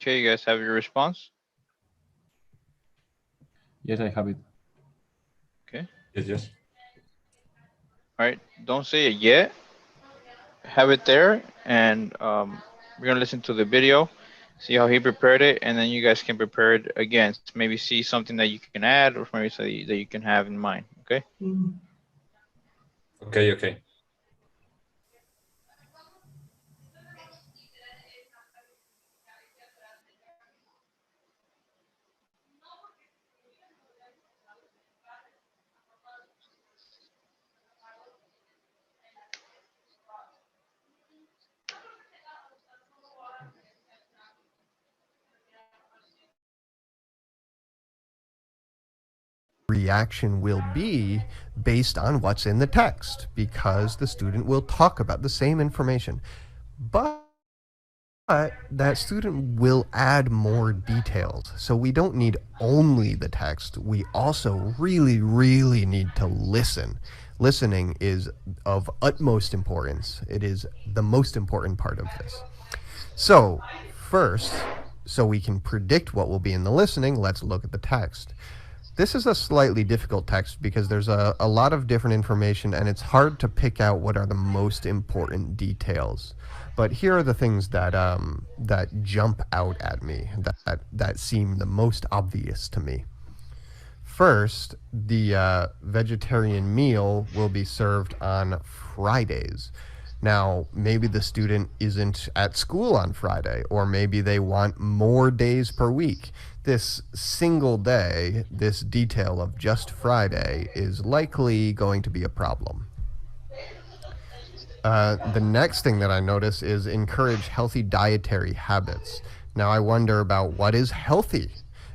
Okay, you guys have your response? Yes, I have it. Okay. Yes, yes. All right. Don't say it yet. Have it there, and we're gonna listen to the video, see how he prepared it, and then you guys can prepare it again. Maybe see something that you can add, or maybe something that you can have in mind. Okay. Okay, okay. Reaction will be based on what's in the text because the student will talk about the same information. But that student will add more details. So we don't need only the text. We also really, really need to listen. Listening is of utmost importance. It is the most important part of this. So, first, so we can predict what will be in the listening, let's look at the text. This is a slightly difficult text because there's a lot of different information and it's hard to pick out what are the most important details. But here are the things that that jump out at me, that seem the most obvious to me. First, the vegetarian meal will be served on Fridays. Now, maybe the student isn't at school on Friday, or maybe they want more days per week. This single day, this detail of just Friday, is likely going to be a problem. The next thing that I notice is encourage healthy dietary habits. Now, I wonder about what is healthy,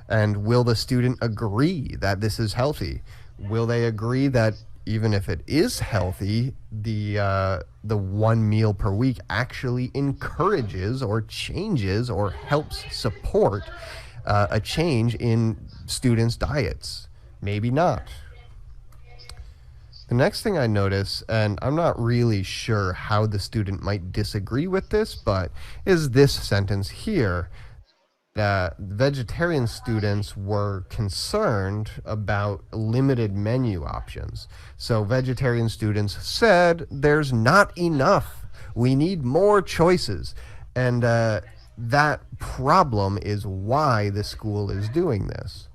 and will the student agree that this is healthy? Will they agree that even if it is healthy, the one meal per week actually encourages or changes or helps support a change in students' diets? Maybe not. The next thing I notice, and I'm not really sure how the student might disagree with this, but is this sentence here. Vegetarian students were concerned about limited menu options. So vegetarian students said, there's not enough. We need more choices. And that problem is why the school is doing this.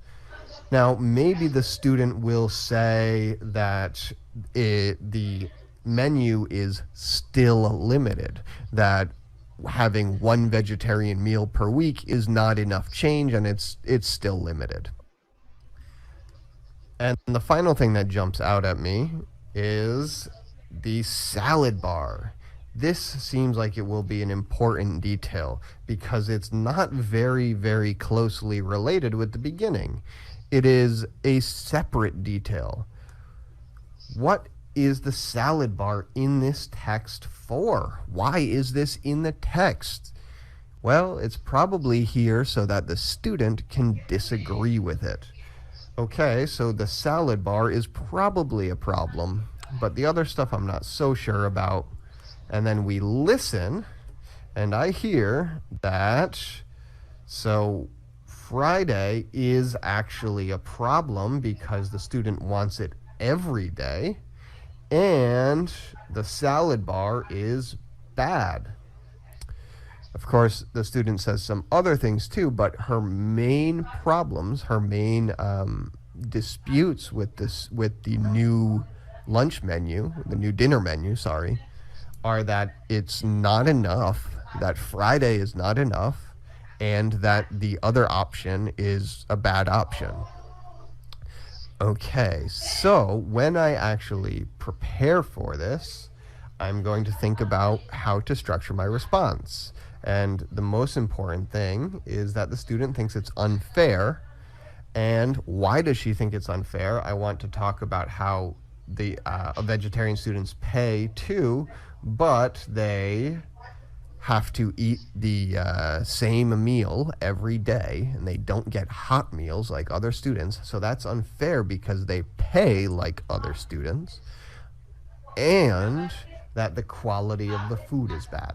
Now, maybe the student will say that the menu is still limited, that having one vegetarian meal per week is not enough change and it's still limited. And the final thing that jumps out at me is the salad bar. This seems like it will be an important detail because it's not very, very closely related with the beginning. It is a separate detail. What is the salad bar in this text for? Why is this in the text? Well, it's probably here so that the student can disagree with it. Okay, so the salad bar is probably a problem, but the other stuff I'm not so sure about. And then we listen, and I hear that, so Friday is actually a problem because the student wants it every day, and the salad bar is bad. Of course, the student says some other things too, but her main problems, her main disputes with the new lunch menu, the new dinner menu, sorry, are that it's not enough, that Friday is not enough, and that the other option is a bad option. Okay, so when I actually prepare for this, I'm going to think about how to structure my response. And the most important thing is that the student thinks it's unfair. And why does she think it's unfair? I want to talk about how the vegetarian students pay too, but they have to eat the same meal every day, and they don't get hot meals like other students. So that's unfair because they pay like other students, and that the quality of the food is bad.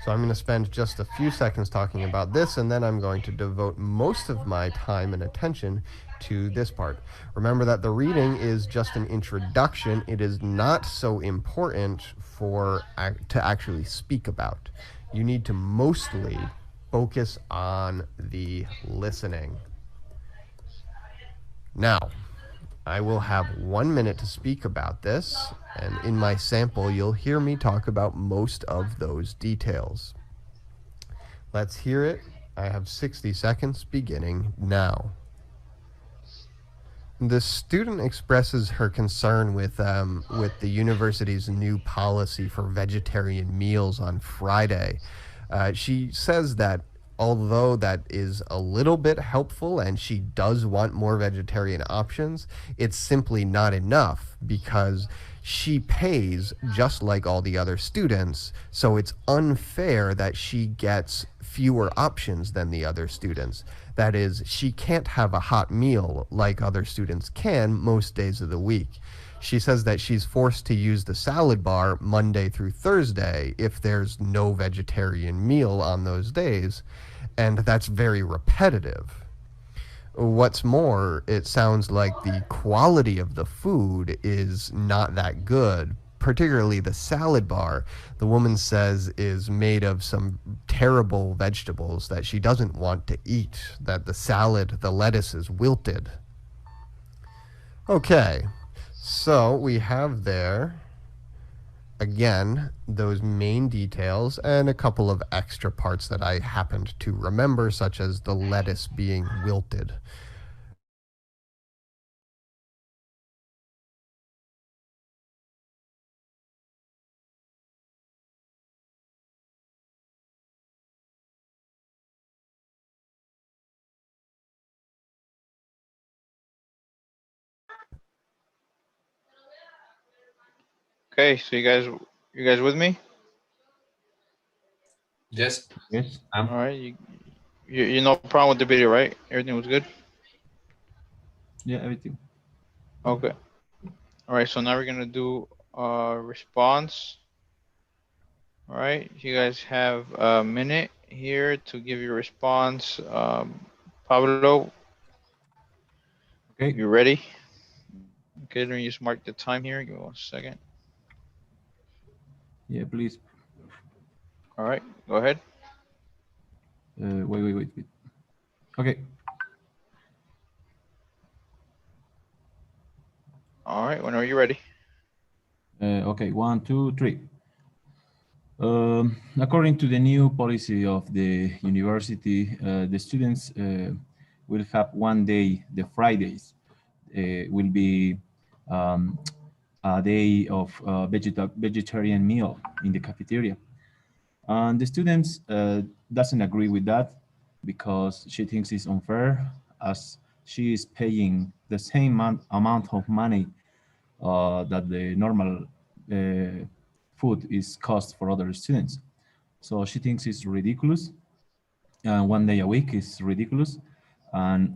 So I'm going to spend just a few seconds talking about this, and then I'm going to devote most of my time and attention to this part. Remember that the reading is just an introduction. It is not so important to actually speak about. You need to mostly focus on the listening. Now, I will have 1 minute to speak about this, and in my sample, you'll hear me talk about most of those details. Let's hear it. I have 60 seconds beginning now. The student expresses her concern with the university's new policy for vegetarian meals on Friday. She says that although that is a little bit helpful and she does want more vegetarian options, it's simply not enough because she pays just like all the other students, so it's unfair that she gets fewer options than the other students. That is, she can't have a hot meal like other students can most days of the week. She says that she's forced to use the salad bar Monday through Thursday if there's no vegetarian meal on those days, and that's very repetitive. What's more, it sounds like the quality of the food is not that good. Particularly the salad bar, the woman says is made of some terrible vegetables that she doesn't want to eat, that the lettuce is wilted. Okay, so we have there again, those main details and a couple of extra parts that I happened to remember, such as the lettuce being wilted. Okay, so you guys with me? Yes. Yes. All right, you no problem with the video, right? Everything was good. Yeah, everything. Okay. All right, so now we're gonna do response. All right, you guys have a minute here to give your response. Pablo, Okay. you ready? Okay, let me just mark the time here. Give me 1 second. Yeah, please. All right, go ahead. Wait. Okay. All right, whenever you're ready. Okay. 1, 2, 3. According to the new policy of the university, the students will have one day, the Fridays, will be um, a day of vegetarian meal in the cafeteria. And the students doesn't agree with that because she thinks it's unfair as she is paying the same amount of money that the normal food is cost for other students. So she thinks it's ridiculous. One day a week is ridiculous, and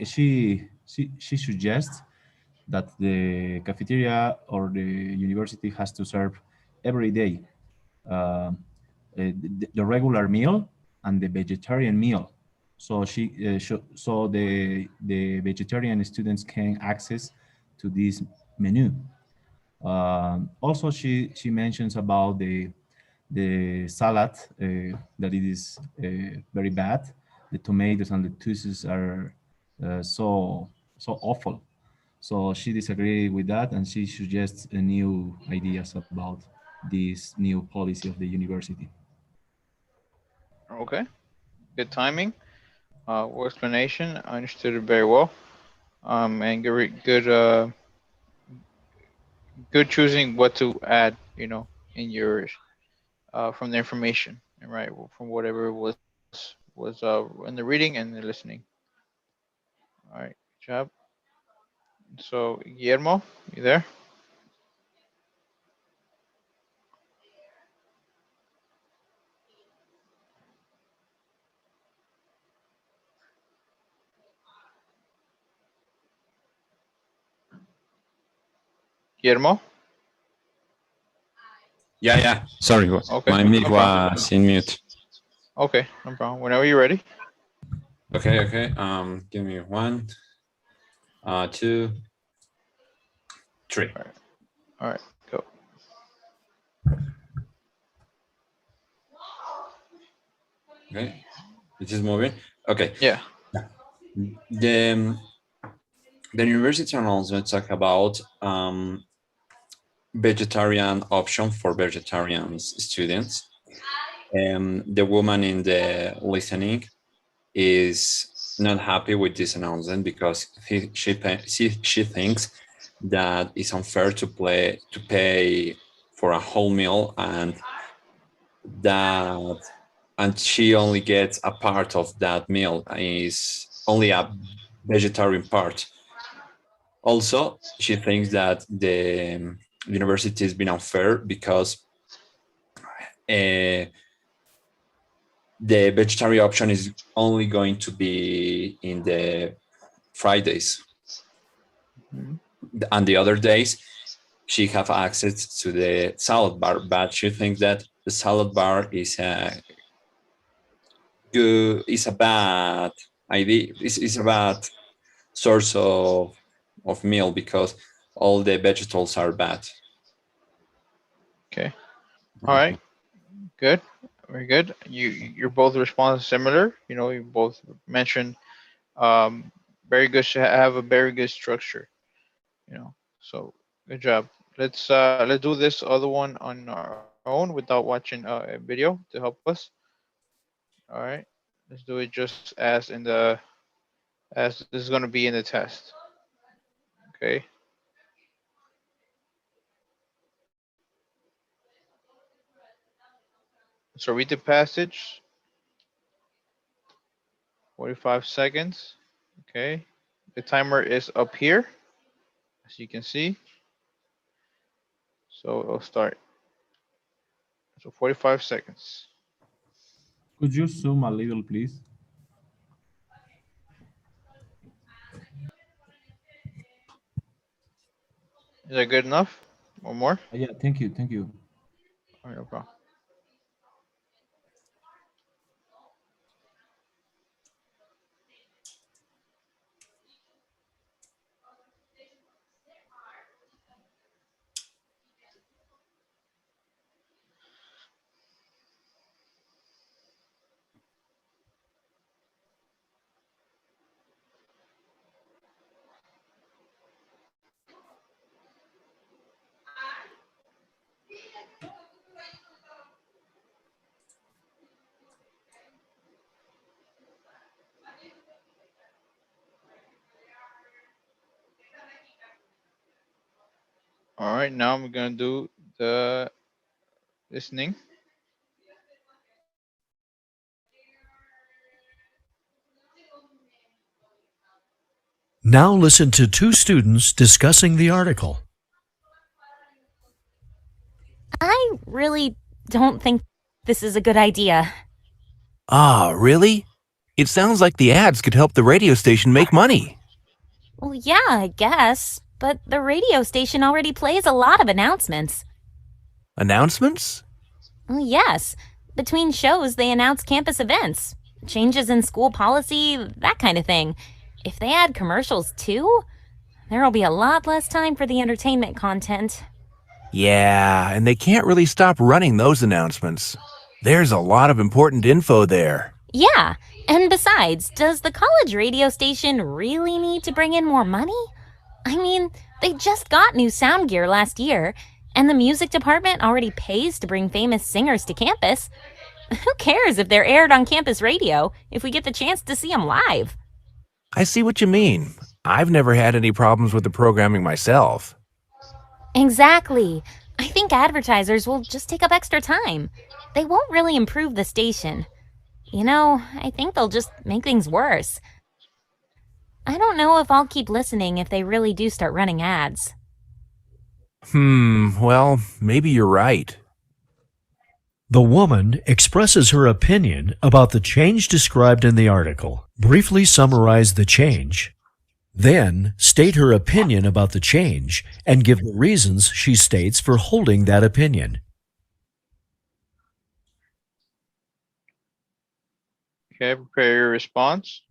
she suggests that the cafeteria or the university has to serve every day the regular meal and the vegetarian meal. So the vegetarian students can access to this menu. Also, she mentions about the salad that it is very bad. The tomatoes and the lettuces are so awful. So she disagreed with that, and she suggests new ideas about this new policy of the university. Okay, good timing. Well explanation. I understood it very well. And good choosing what to add. In yours from the information, and right from whatever was in the reading and the listening. All right, good job. So Guillermo, you there? Guillermo? Yeah. Sorry, Okay, my mic no problem. was in mute. Okay, no problem. Whenever you're ready. Okay. Give me 1, 2, 3. All right, go. Okay, it is moving. Okay, Yeah. the university announcement talk about vegetarian option for vegetarian students. The woman in the listening is not happy with this announcement because she thinks that it's unfair to pay for a whole meal, that and she only gets a part of that meal, is only a vegetarian part. Also, she thinks that the university has been unfair because uh, the vegetarian option is only going to be in the Fridays, and the other days she have access to the salad bar. But she thinks that the salad bar is a bad idea. It's a bad source of meal because all the vegetables are bad. Okay. All right. Good. Very good. You're both responses similar. You both mentioned um very good. Have a very good structure. So good job. Let's do this other one on our own without watching a video to help us. All right. Let's do it just as this is going to be in the test. Okay. So read the passage. 45 seconds. Okay. The timer is up here, as you can see. So it'll start. So 45 seconds. Could you zoom a little, please? Is that good enough? One more? Yeah, thank you, thank you. All right, no problem. All right, now I'm gonna do the listening. Now listen to two students discussing the article. I really don't think this is a good idea. Ah, really? It sounds like the ads could help the radio station make money. Well, yeah, I guess. But the radio station already plays a lot of announcements. Announcements? Well, yes. Between shows, they announce campus events, changes in school policy, that kind of thing. If they add commercials too, there'll be a lot less time for the entertainment content. Yeah, and they can't really stop running those announcements. There's a lot of important info there. Yeah, and besides, does the college radio station really need to bring in more money? I mean, they just got new sound gear last year, and the music department already pays to bring famous singers to campus. Who cares if they're aired on campus radio if we get the chance to see them live? I see what you mean. I've never had any problems with the programming myself. Exactly. I think advertisers will just take up extra time. They won't really improve the station. I think they'll just make things worse. I don't know if I'll keep listening if they really do start running ads. Well, maybe you're right. The woman expresses her opinion about the change described in the article. Briefly summarize the change. Then state her opinion about the change and give the reasons she states for holding that opinion. Okay, prepare your response.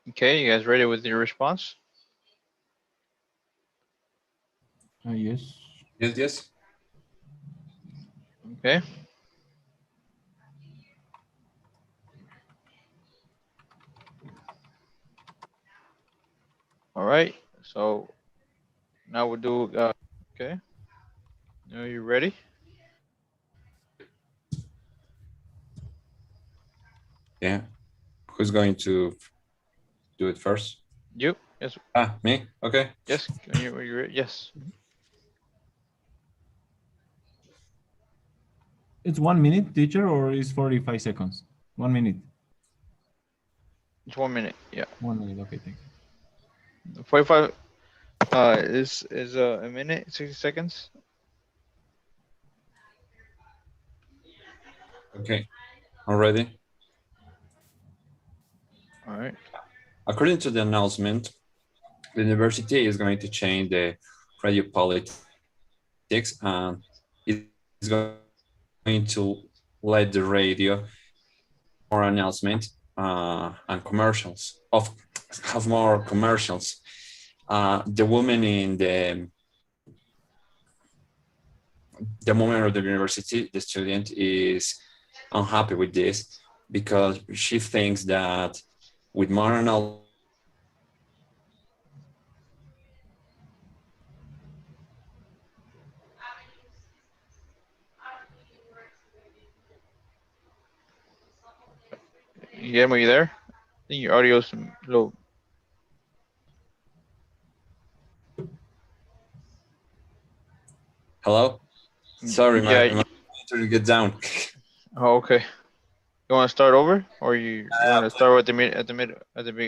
Okay, you guys ready with your response? Yes. Yes. Okay. All right. So now we'll do. Okay. Are you ready? Yeah. Who's going to do it first? You. Yes. Me? Okay. Yes. Are you ready? Yes. It's 1 minute, teacher, or is 45 seconds? 1 minute. It's 1 minute. Yeah. 1 minute. Okay, thank you. 45 is a minute, 60 seconds. Okay. I'm ready. All right. According to the announcement, the university is going to change the radio politics and it's going to let the radio more announcement and commercials have more commercials. The woman in the moment of the university, the student is unhappy with this because she thinks that with more announcement, Guillermo, you there? I think your audio's low. hello? Sorry, Yeah. my to get down. Oh, okay. You want to start over, or you want to start at the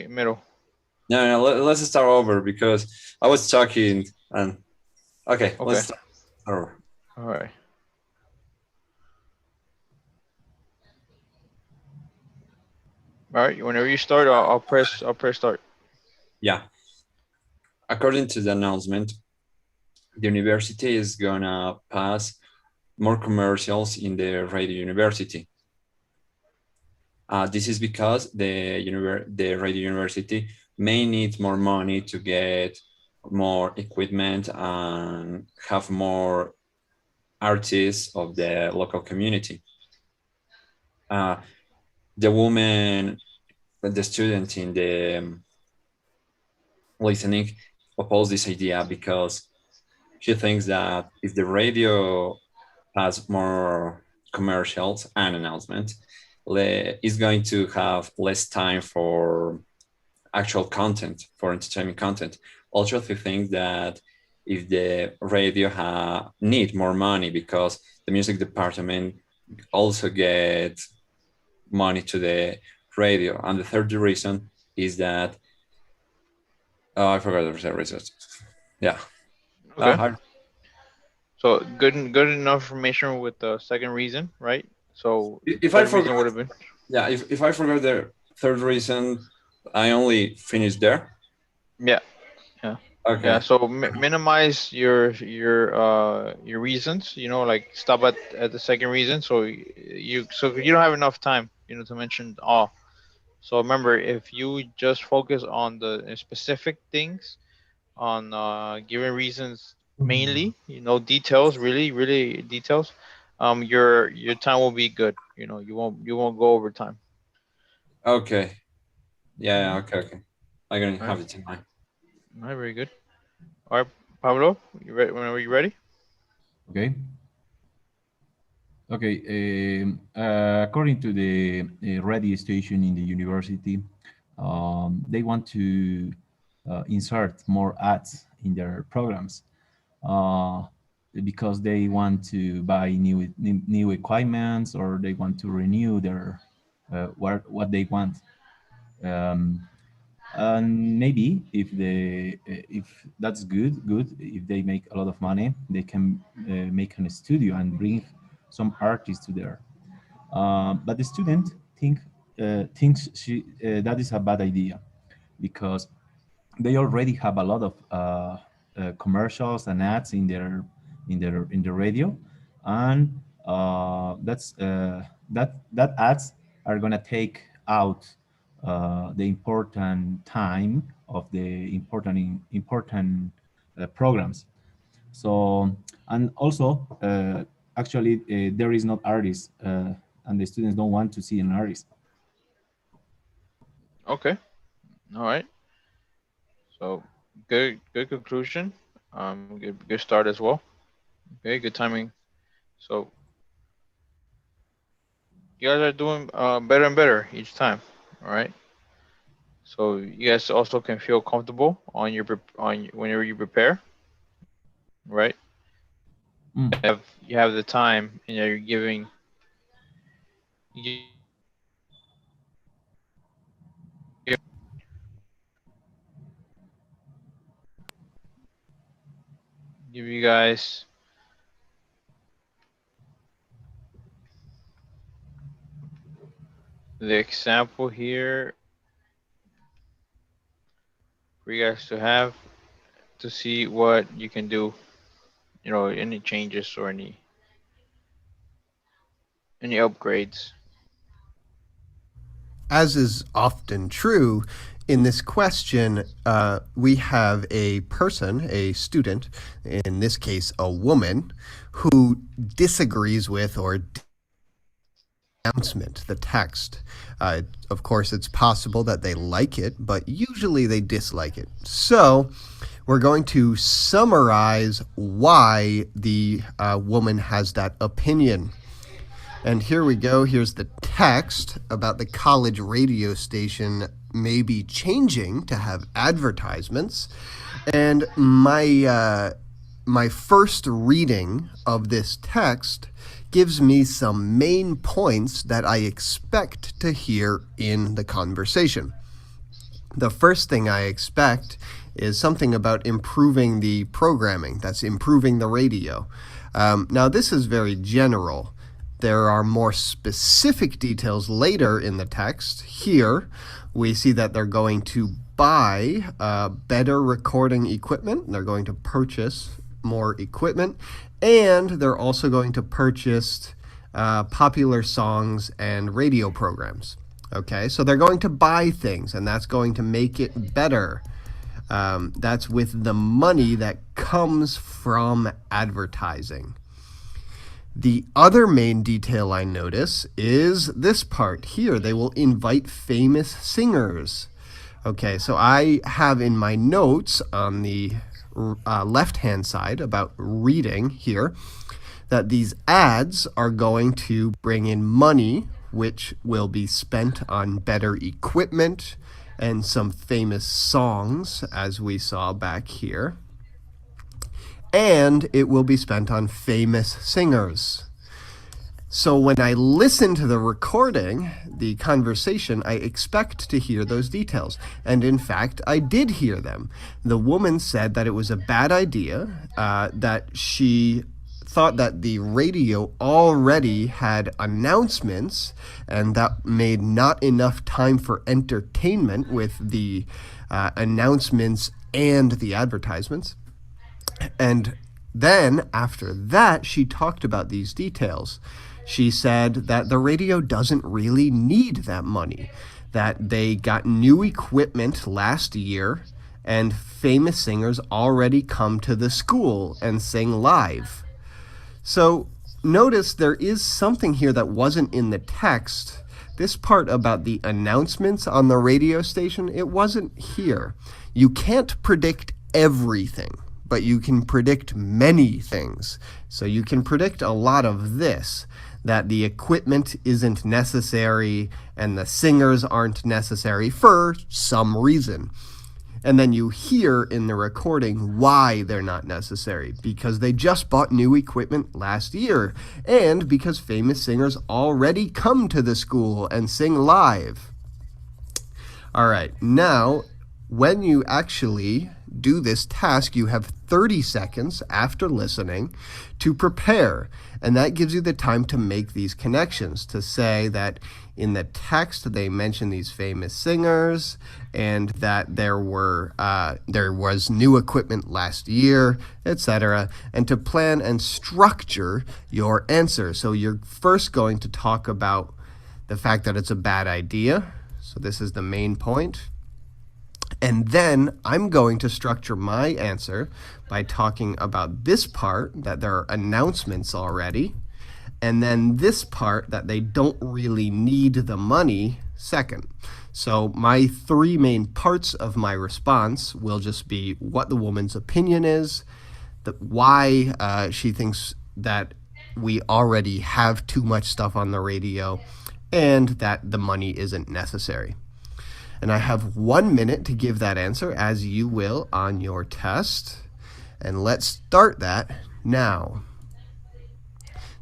middle? No, let's start over because I was talking and okay. Let's start over. All right. All right. Whenever you start, I'll press start. Yeah. According to the announcement, the university is gonna pass more commercials in the radio university. This is because the radio university may need more money to get more equipment and have more artists of the local community. The woman, the student in the listening oppose this idea because she thinks that if the radio has more commercials and announcements, is going to have less time for actual content, for entertainment content. Also, I think that if the radio need more money, because the music department also gets money to the radio. And the third reason is that I forgot the reason. Yeah. Okay. So good enough information with the second reason, right? So if I reason forgot, would have been yeah, if I forgot the third reason, I only finished there. yeah. Okay. Yeah, so minimize your reasons. You know, like stop at the second reason. So you don't have enough time, you know, to mention all. So remember, if you just focus on the specific things, on giving reasons mainly, you know, details, really details, your time will be good. You know, you won't go over time. Okay. Yeah. Okay. I'm gonna have Right. it in mind. All right, very good. All right, Pablo, you ready? Whenever you ready. Okay. Okay. According to the radio station in the university, they want to insert more ads in their programs because they want to buy new equipments, or they want to renew their what they want. Um, and maybe if that's good, if they make a lot of money, they can make a studio and bring some artists to there. But the student thinks that is a bad idea, because they already have a lot of commercials and ads in the radio, and that ads are gonna take out the important time of the important programs. So, and also actually there is not artists, and the students don't want to see an artist. Okay. All right. So good conclusion. Good start as well. Okay, good timing. So you guys are doing better and better each time. All right. So you guys also can feel comfortable on whenever you prepare, right? You have the time, and you're giving. Give you guys the example here for you guys to have to see what you can do, you know, any changes or any upgrades. As is often true, in this question, we have a person, a student, in this case, a woman, who disagrees with or announcement, the text. Of course, it's possible that they like it, but usually they dislike it. So we're going to summarize why the woman has that opinion. And here we go. Here's the text about the college radio station maybe changing to have advertisements. And my first reading of this text gives me some main points that I expect to hear in the conversation. The first thing I expect is something about improving the programming. That's improving the radio. Now, this is very general. There are more specific details later in the text. Here, we see that they're going to buy better recording equipment. They're going to purchase more equipment, and they're also going to purchase popular songs and radio programs. Okay, so they're going to buy things, and that's going to make it better. That's with the money that comes from advertising. The other main detail I notice is this part here. They will invite famous singers. Okay, so I have in my notes on the left-hand side about reading here that these ads are going to bring in money which will be spent on better equipment and some famous songs, as we saw back here. And it will be spent on famous singers. So when I listen to the recording, the conversation, I expect to hear those details. And in fact, I did hear them. The woman said that it was a bad idea, that she thought that the radio already had announcements and that made not enough time for entertainment with the announcements and the advertisements. And then after that, she talked about these details. She said that the radio doesn't really need that money, that they got new equipment last year and famous singers already come to the school and sing live. So notice there is something here that wasn't in the text. This part about the announcements on the radio station, it wasn't here. You can't predict everything, but you can predict many things. So you can predict a lot of this, that the equipment isn't necessary and the singers aren't necessary for some reason. And then you hear in the recording why they're not necessary, because they just bought new equipment last year, and because famous singers already come to the school and sing live. All right, now, when you actually do this task, you have 30 seconds after listening to prepare. And that gives you the time to make these connections, to say that in the text they mention these famous singers and that there was new equipment last year, etc., and to plan and structure your answer. So you're first going to talk about the fact that it's a bad idea. So this is the main point. And then I'm going to structure my answer by talking about this part, that there are announcements already, and then this part, that they don't really need the money, second. So my three main parts of my response will just be what the woman's opinion is, why she thinks that we already have too much stuff on the radio, and that the money isn't necessary. And I have 1 minute to give that answer, as you will on your test. And let's start that now.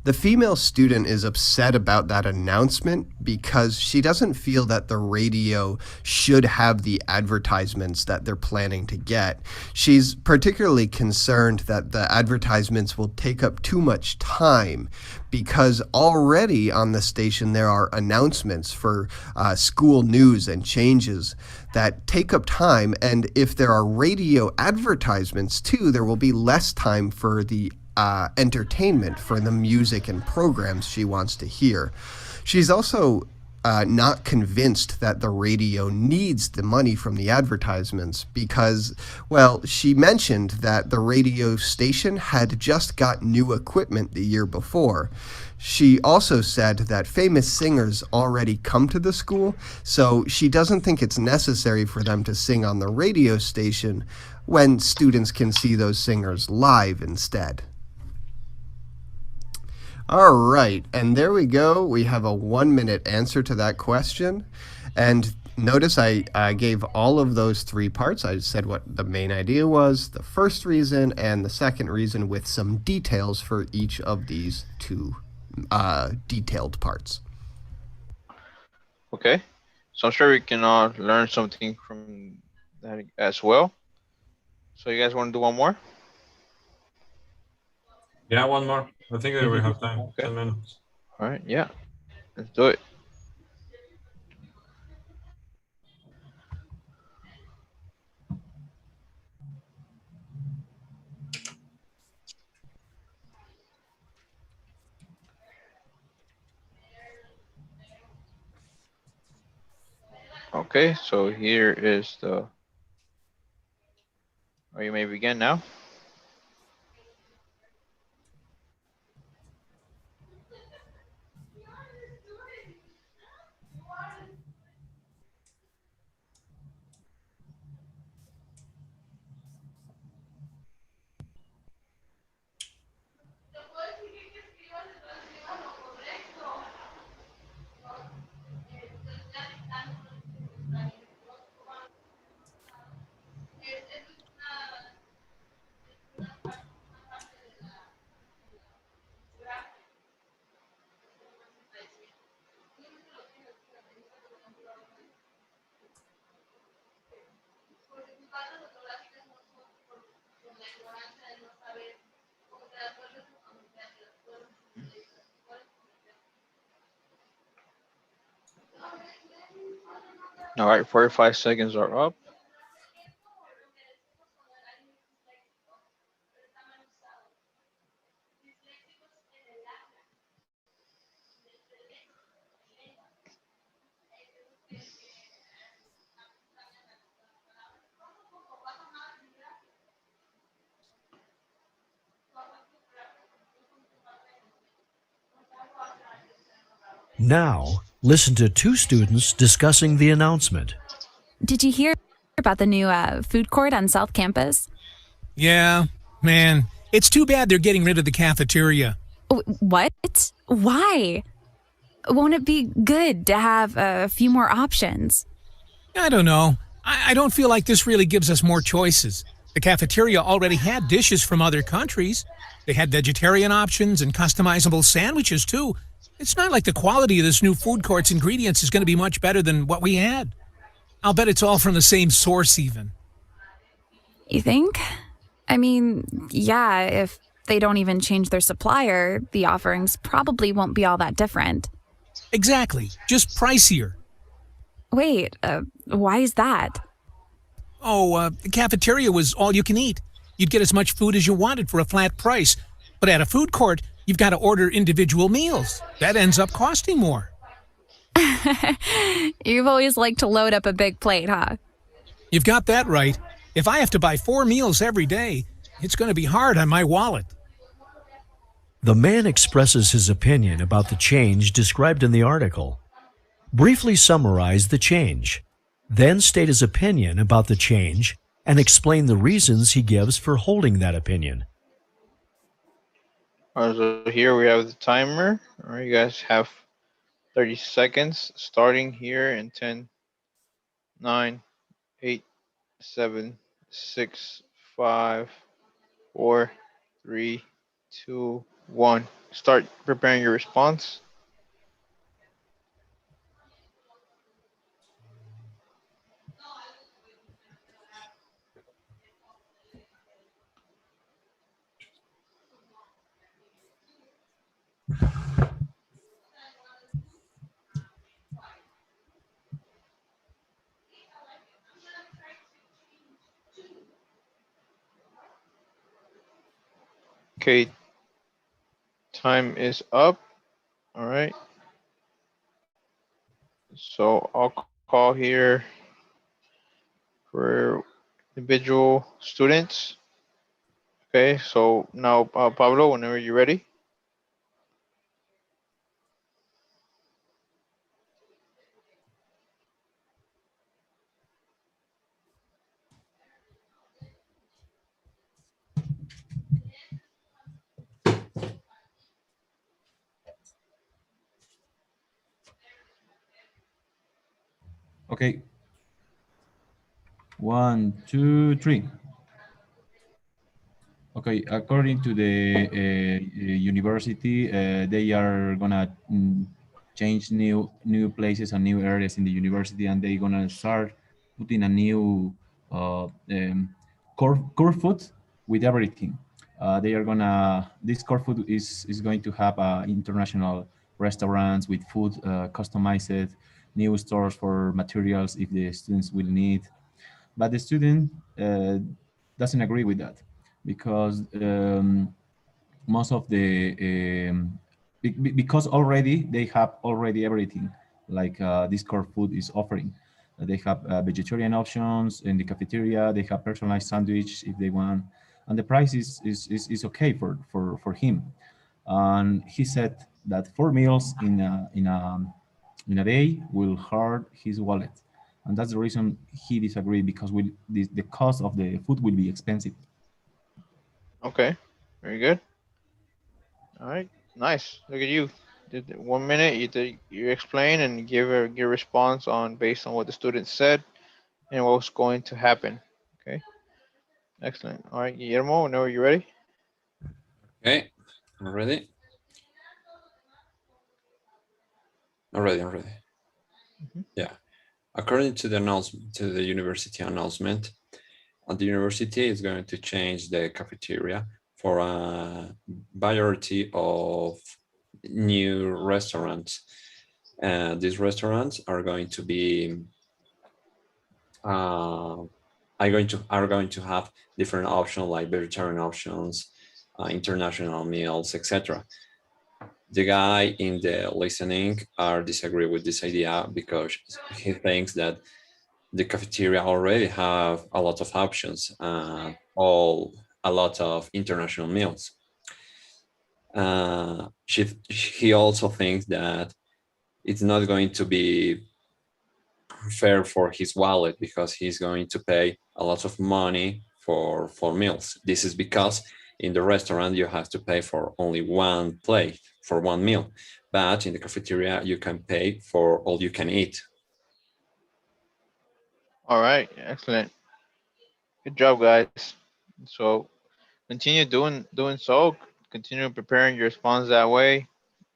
The female student is upset about that announcement because she doesn't feel that the radio should have the advertisements that they're planning to get. She's particularly concerned that the advertisements will take up too much time because already on the station there are announcements for school news and changes that take up time, and if there are radio advertisements too, there will be less time for the entertainment, for the music and programs she wants to hear. She's also not convinced that the radio needs the money from the advertisements because, well, she mentioned that the radio station had just got new equipment the year before. She also said that famous singers already come to the school, so she doesn't think it's necessary for them to sing on the radio station when students can see those singers live instead. All right, and there we go. We have a 1 minute answer to that question. And notice I gave all of those three parts. I said what the main idea was, the first reason, and the second reason with some details for each of these two detailed parts. Okay, so I'm sure we can all learn something from that as well. So you guys want to do one more? Yeah, one more. I think that we have time. Okay. 10 minutes. All right, yeah, let's do it. Okay, so here is the, or you may begin now. All right, 45 seconds are up. Now, listen to two students discussing the announcement. Did you hear about the new food court on South Campus? Yeah, man. It's too bad they're getting rid of the cafeteria. What? Why? Won't it be good to have a few more options? I don't know. I don't feel like this really gives us more choices. The cafeteria already had dishes from other countries. They had vegetarian options and customizable sandwiches, too. It's not like the quality of this new food court's ingredients is going to be much better than what we had. I'll bet it's all from the same source, even. You think? I mean, yeah, if they don't even change their supplier, the offerings probably won't be all that different. Exactly. Just pricier. Wait, why is that? The cafeteria was all you can eat. You'd get as much food as you wanted for a flat price. But at a food court, you've got to order individual meals. That ends up costing more. You've always liked to load up a big plate, huh? You've got that right. If I have to buy 4 meals every day, it's going to be hard on my wallet. The man expresses his opinion about the change described in the article. Briefly summarize the change, then state his opinion about the change and explain the reasons he gives for holding that opinion. All right, so here we have the timer. All right, you guys have 30 seconds starting here in 10, 9, 8, 7, 6, 5, 4, 3, 2, 1. Start preparing your response. Okay, time is up. All right. So I'll call here for individual students. Okay, so now Pablo, whenever you're ready. Okay. 1, 2, 3. Okay, according to the university, they are gonna change new places and new areas in the university, and they're gonna start putting a new core food with everything. This core food is going to have international restaurants with food customized, new stores for materials if the students will need. But the student doesn't agree with that because most of the because already they have already everything like this core food is offering. They have vegetarian options in the cafeteria. They have personalized sandwich if they want, and the price is okay for him. And he said that 4 meals in a day will hurt his wallet, and that's the reason he disagreed because the cost of the food will be expensive. Okay, very good. All right, nice. Look at you. Did 1 minute. You explain and give a response on based on what the student said and what was going to happen. Okay, excellent. All right, Guillermo, whenever you're ready. Okay, I'm ready. I'm ready. Yeah. According to the announcement, to the university announcement, the university is going to change the cafeteria for a variety of new restaurants. These restaurants are going to be are going to have different options like vegetarian options, international meals, etc. The guy in the listening are disagree with this idea because he thinks that the cafeteria already have a lot of options and a lot of international meals. He also thinks that it's not going to be fair for his wallet because he's going to pay a lot of money for meals. This is because in the restaurant you have to pay for only one plate for one meal, but in the cafeteria you can pay for all you can eat. All right, excellent. Good job, guys. So continue doing so. Continue preparing your response that way,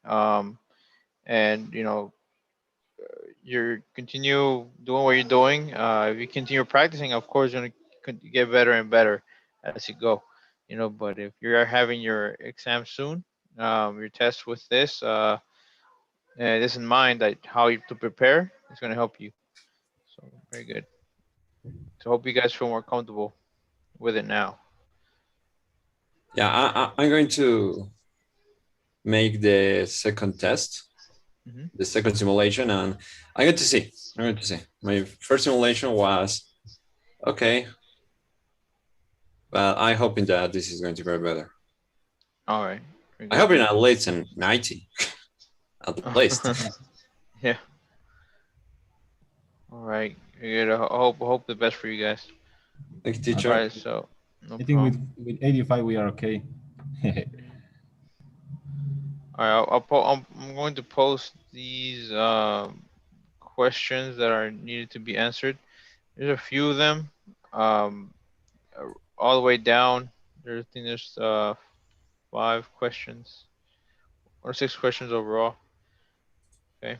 and you continue doing what you're doing. If you continue practicing, of course, you're gonna get better and better as you go. But if you're having your exam soon, your test with this in mind, that how you to prepare is gonna help you. So very good. So hope you guys feel more comfortable with it now. Yeah, I'm going to make the second test, the second simulation, and I'm going to see. My first simulation was okay, but I'm hoping that this is going to go better. All right. I hope in at least a 90, at least. Yeah. All right. Good. I hope the best for you guys. Thank you, teacher. All right. So no I think problem. with 85 we are okay. All right. I'm going to post these questions that are needed to be answered. There's a few of them. All the way down. I think there's 5 questions or 6 questions overall. Okay.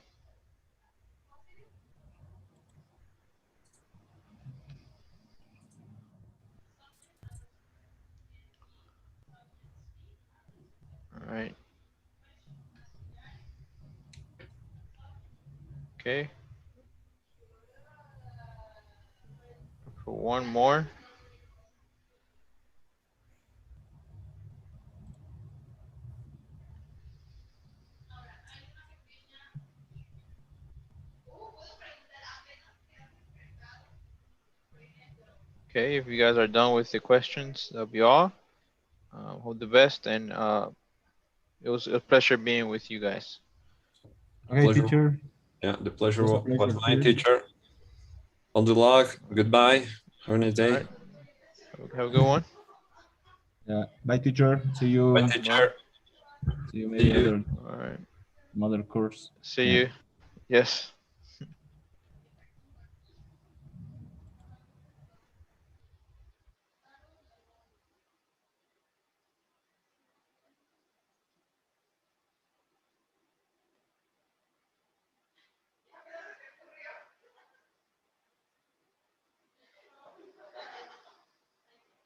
All right. Okay. For one more. Okay, if you guys are done with the questions, that'll be all. Hope the best, and it was a pleasure being with you guys. Okay, Pleasure. teacher. Yeah, the pleasure Was a was pleasure mine, too. teacher. All the luck. Goodbye. Have a nice day. All right. Have a good one. Yeah. Bye, teacher. See you. Bye, teacher. See you maybe See you. other All right. another course. See Yeah. you. Yes.